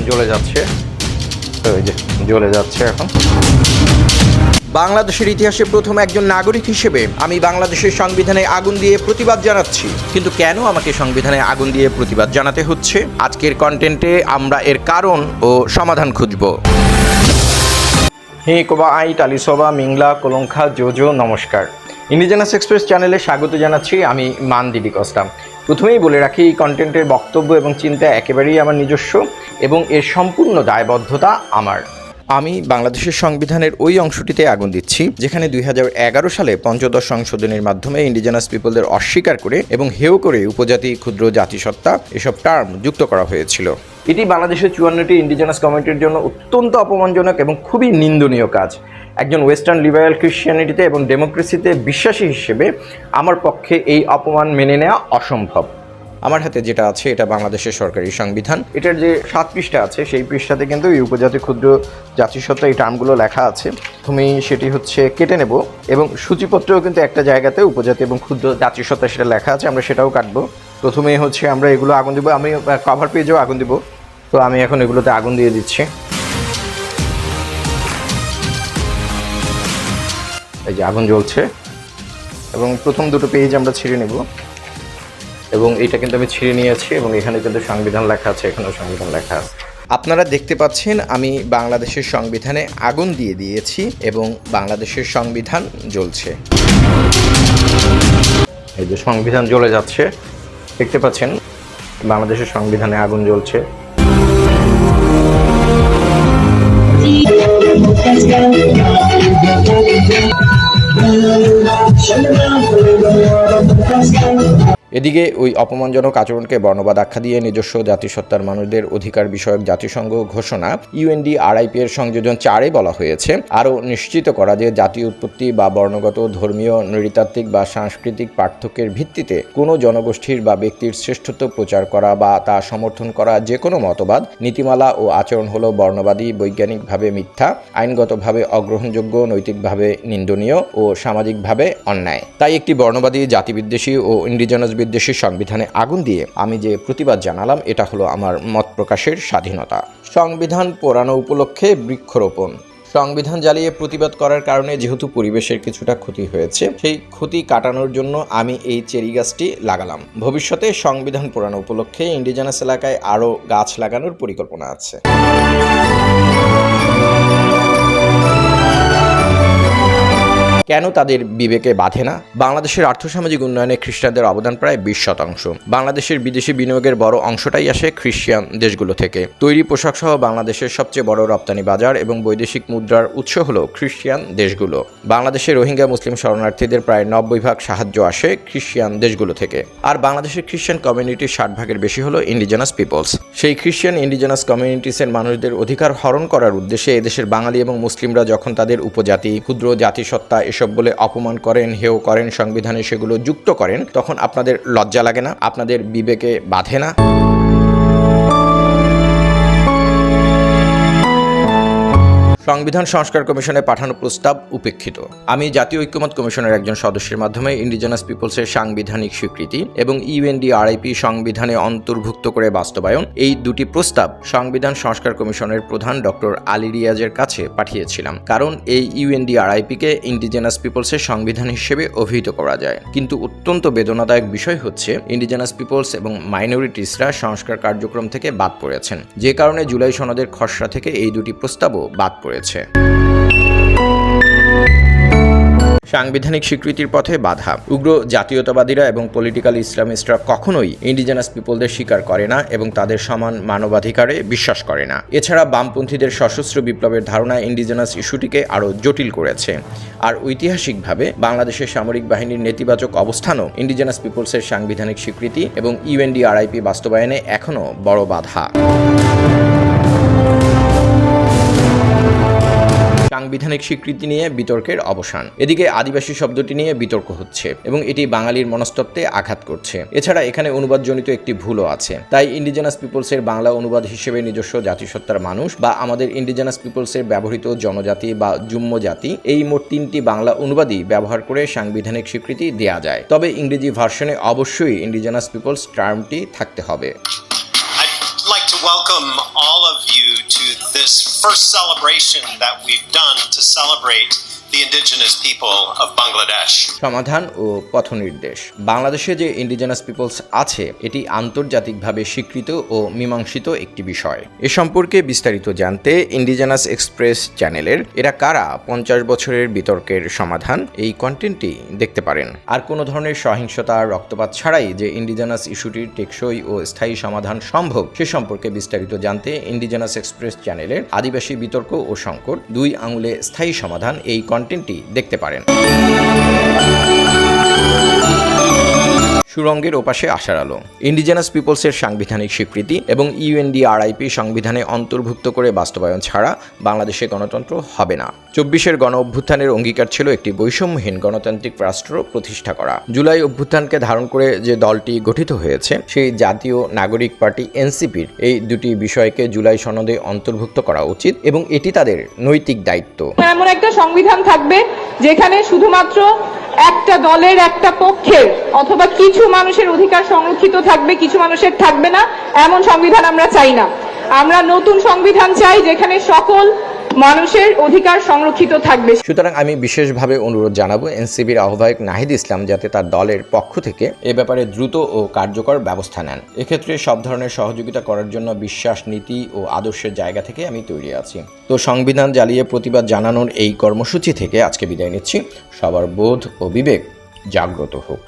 জ্বলে যাচ্ছে, ওই যে জ্বলে যাচ্ছে এখন। বাংলাদেশের ইতিহাসে প্রথম একজন নাগরিক হিসেবে আমি বাংলাদেশের সংবিধানে আগুন দিয়ে প্রতিবাদ জানাচ্ছি। কিন্তু কেন আমাকে সংবিধানে আগুন দিয়ে প্রতিবাদ জানাতে হচ্ছে? আজকের কন্টেন্টে আমরা এর কারণ ও সমাধান খুঁজব। হে কোবা আই টালিসোবা মিংলা কোলংখা জোজো নমস্কার। ইন্ডিজেনাস এক্সপ্রেস চ্যানেলে স্বাগত জানাচ্ছি, আমি মান দিদি কস্তা। প্রথমেই বলে রাখি, এই কন্টেন্টের বক্তব্য এবং চিন্তা একেবারেই আমার নিজস্ব এবং এর সম্পূর্ণ দায়বদ্ধতা আমার। আমি বাংলাদেশের সংবিধানের ওই অংশটিতে আগুন দিচ্ছি যেখানে 2011 সালে পঞ্চদশ সংশোধনীর মাধ্যমে ইন্ডিজেনাস পিপলদের অস্বীকার করে এবং হেয় করে উপজাতি, ক্ষুদ্র জাতিসত্তা এসব টার্ম যুক্ত করা হয়েছিল। এটি বাংলাদেশের 54টি ইন্ডিজেনাস কমিউনিটির জন্য অত্যন্ত অপমানজনক এবং খুবই নিন্দনীয় কাজ। একজন ওয়েস্টার্ন লিবারেল ক্রিশ্চিয়ানিটিতে এবং ডেমোক্রেসিতে বিশ্বাসী হিসেবে আমার পক্ষে এই অপমান মেনে নেওয়া অসম্ভব। আমার হাতে যেটা আছে এটা বাংলাদেশের সরকারি সংবিধান। এটার যে 7 পৃষ্ঠা আছে সেই পৃষ্ঠাতে কিন্তু এই উপজাতি, ক্ষুদ্র জাতিসত্তা এই টার্মগুলো লেখা আছে। প্রথমেই সেটি হচ্ছে কেটে নেব এবং সূচিপত্রেও কিন্তু একটা জায়গাতে উপজাতি এবং ক্ষুদ্র জাতিসত্তা সেটা লেখা আছে, আমরা সেটাও কাটবো। প্রথমেই হচ্ছে আমরা এগুলো আগুন দিব, আমি কভার পেজেও আগুন দিব, তো আমি এখন এগুলোতে আগুন দিয়ে দিচ্ছি। এই যে আগুন জ্বলছে এবং প্রথম দুটো পেজ আমরা ছিঁড়ে নেব এবং এইটা কিন্তু আমি ছিঁড়ে নিয়েছি এবং এখানে কিন্তু সংবিধান লেখা আছে, এখানেও সংবিধান লেখা আছে। আপনারা দেখতে পাচ্ছেন আমি বাংলাদেশের সংবিধানে আগুন দিয়ে দিয়েছি এবং বাংলাদেশের সংবিধান জ্বলছে। এই যে সংবিধান জ্বলে যাচ্ছে, দেখতে পাচ্ছেন বাংলাদেশের সংবিধানে আগুন জ্বলছে। এদিকে ওই অপমানজনক আচরণকে বর্ণবাদ আখ্যা দিয়ে নিজস্ব জাতিসত্তার মানুষদের অধিকার বিষয়ক জাতিসংঘ ঘোষণা UNDRIP এর সংযোজন 4-এ বলা হয়েছে আরও নিশ্চিত করা যে জাতীয় উৎপত্তি বা বর্ণগত, ধর্মীয়, নৃতাত্ত্বিক বা সাংস্কৃতিক পার্থক্যের ভিত্তিতে কোনো জনগোষ্ঠীর বা ব্যক্তির শ্রেষ্ঠত্ব প্রচার করা বা তা সমর্থন করা যে কোনো মতবাদ, নীতিমালা ও আচরণ হলো বর্ণবাদী, বৈজ্ঞানিকভাবে মিথ্যা, আইনগতভাবে অগ্রহণযোগ্য, নৈতিকভাবে নিন্দনীয় ও সামাজিকভাবে অন্যায়। তাই একটি বর্ণবাদী, জাতিবিদ্বেষী ও ইন্ডিজেনাস বিদ্বেষী সংবিধানে আগুন দিয়ে আমি যে প্রতিবাদ জানালাম এটা হলো আমার মত প্রকাশের স্বাধীনতা। সংবিধান পোড়ানো উপলক্ষে বৃক্ষরোপণ। সংবিধান জ্বালিয়ে প্রতিবাদ করার কারণে যেহেতু পরিবেশের কিছুটা ক্ষতি হয়েছে, সেই ক্ষতি কাটানোর জন্য আমি এই চেরি গাছটি লাগালাম। ভবিষ্যতে সংবিধান পোড়ানো উপলক্ষে ইন্ডিজেনাস এলাকায় আরও গাছ লাগানোর পরিকল্পনা আছে। কেন তাদের বিবেকে বাধে না? বাংলাদেশের আর্থসামাজিক উন্নয়নে খ্রিস্টানদের অবদান প্রায় 20%। বাংলাদেশের বিদেশি বিনিয়োগের বড় অংশটাই আসে খ্রিস্টান দেশগুলো থেকে। তৈরি পোশাক সহ বাংলাদেশের সবচেয়ে বড় রপ্তানি বাজার এবং বৈদেশিক মুদ্রার উৎস হলো খ্রিস্টান দেশগুলো। বাংলাদেশের রোহিঙ্গা মুসলিম শরণার্থীদের প্রায় 90% সাহায্য আসে খ্রিস্টান দেশগুলো থেকে। আর বাংলাদেশের খ্রিস্টান কমিউনিটির 60% বেশি হলো ইন্ডিজেনাস পিপলস। সেই খ্রিস্টান ইন্ডিজেনাস কমিউনিটিসের মানুষদের অধিকার হরণ করার উদ্দেশ্যে এদেশের বাঙালি এবং মুসলিমরা যখন তাদের উপজাতি, ক্ষুদ্র জাতিসত্তা এসব বলে অপমান করেন, হেয় করেন, সংবিধানে সেগুলো যুক্ত করেন, তখন আপনাদের লজ্জা লাগে না? আপনাদের বিবেকে বাধে না? সংবিধান সংস্কার কমিশনে পাঠানো প্রস্তাব উপেক্ষিত। আমি জাতীয় ঐক্যমত কমিশনের একজন সদস্যের মাধ্যমে ইন্ডিজেনাস পিপলসের সাংবিধানিক স্বীকৃতি এবং UNDRIP সংবিধানে অন্তর্ভুক্ত করে বাস্তবায়ন, এই দুটি প্রস্তাব সংবিধান সংস্কার কমিশনের প্রধান ডক্টর আলী রিয়াজের কাছে পাঠিয়েছিলাম, কারণ এই UNDRIP-কে ইন্ডিজেনাস পিপলসের সংবিধান হিসেবে অভিহিত করা যায়। কিন্তু অত্যন্ত বেদনাদায়ক বিষয় হচ্ছে ইন্ডিজেনাস পিপলস এবং মাইনরিটিসরা সংস্কার কার্যক্রম থেকে বাদ পড়েছেন, যে কারণে জুলাই সনদের খসড়া থেকে এই দুটি প্রস্তাবও বাদ পড়েছে। সাংবিধানিক স্বীকৃতির পথে বাধা। উগ্র জাতীয়তাবাদীরা এবং পলিটিক্যাল ইসলামিস্টরা কখনোই ইন্ডিজেনাস পিপলদের স্বীকার করে না এবং তাদের সমান মানবাধিকারে বিশ্বাস করে না। এছাড়া বামপন্থীদের সশস্ত্র বিপ্লবের ধারণা ইন্ডিজেনাস ইস্যুটিকে আরও জটিল করেছে। আর ঐতিহাসিকভাবে বাংলাদেশের সামরিক বাহিনীর নেতিবাচক অবস্থানও ইন্ডিজেনাস পিপলসের সাংবিধানিক স্বীকৃতি এবং UNDRIP বাস্তবায়নে এখনও বড় বাধা। সাংবিধানিক স্বীকৃতি নিয়ে বিতর্কের অবসান। এদিকে আদিবাসী শব্দটি নিয়ে বিতর্ক হচ্ছে এবং এটি বাঙালির মনস্তত্ত্বে আঘাত করছে। এছাড়া এখানে অনুবাদজনিত একটি ভুলও আছে। তাই ইন্ডিজেনাস পিপলসের বাংলা অনুবাদ হিসেবে নিজস্ব জাতিসত্তার মানুষ বা আমাদের ইন্ডিজেনাস পিপলসের ব্যবহৃত জনজাতি বা যুম্ম জাতি, এই মোট 3টি বাংলা অনুবাদই ব্যবহার করে সাংবিধানিক স্বীকৃতি দেয়া যায়। তবে ইংরেজি ভার্সনে অবশ্যই ইন্ডিজেনাস পিপলস টার্মটি থাকতে হবে। welcome all of you to this first celebration that we've done to celebrate the indigenous people of Bangladesh. সমাধান ও পথনির্দেশ। বাংলাদেশে যে ইন্ডিজেনাস পিপলস আছে এটি আন্তর্জাতিকভাবে স্বীকৃত ও মীমাংসিত একটি বিষয়। এ সম্পর্কে বিস্তারিত জানতে ইন্ডিজেনাস এক্সপ্রেস চ্যানেলের এরা কারা 50 বছরের বিতর্কের সমাধান এই কন্টেন্টটি দেখতে পারেন। আর কোনো ধরনের সহিংসতা রক্তপাত ছাড়াই যে ইন্ডিজেনাস ইস্যুটির টেকসই ও স্থায়ী সমাধান সম্ভব সে সম্পর্কে বিস্তারিত জানতে ইন্ডিজেনাস এক্সপ্রেস চ্যানেলের আদিবাসী বিতর্ক ও সংকট 2 আঙুলে স্থায়ী সমাধান এই কন্টেন্টটি দেখতে পারেন। সুরঙ্গের ওপাশে আসার আলো। ইন্ডিজেনাস পিপলসের সাংবিধানিক স্বীকৃতি এবং ইউএনডিআরআইপি সংবিধানে অন্তর্ভুক্ত করে বাস্তবায়ন ছাড়া বাংলাদেশে গণতন্ত্র হবে না। 24-এর গণ অভ্যুত্থানের অঙ্গীকার ছিল একটি বৈষম্যহীন গণতান্ত্রিক রাষ্ট্র প্রতিষ্ঠা করা। জুলাই অভ্যুত্থানকে ধারণ করে যে দলটি গঠিত হয়েছে সেই জাতীয় নাগরিক পার্টি এনসিপির এই দুটি বিষয়কে জুলাই সনদে অন্তর্ভুক্ত করা উচিত এবং এটি তাদের নৈতিক দায়িত্ব। এমন একটা সংবিধান থাকবে যেখানে শুধুমাত্র একটা দলের একটা পক্ষের অথবা কিছু মানুষের অধিকার সংরক্ষিত থাকবে, কিছু মানুষের থাকবে না, এমন সংবিধান আমরা চাই না। আমরা নতুন সংবিধান চাই যেখানে সকল মানুষের অধিকার সংরক্ষিত থাকবে। সুতরাং আমি বিশেষভাবে অনুরোধ জানাবো এনসিপির আহ্বায়ক নাহিদ ইসলাম যাতে তার দলের পক্ষ থেকে এ ব্যাপারে দ্রুত ও কার্যকর ব্যবস্থা নেন। এক্ষেত্রে সব ধরনের সহযোগিতা করার জন্য বিশ্বাস, নীতি ও আদর্শের জায়গা থেকে আমি তৈরি আছি। তো সংবিধান জ্বালিয়ে প্রতিবাদ জানানোর এই কর্মসূচি থেকে আজকে বিদায় নিচ্ছি। সবার বোধ ও বিবেক জাগ্রত হোক।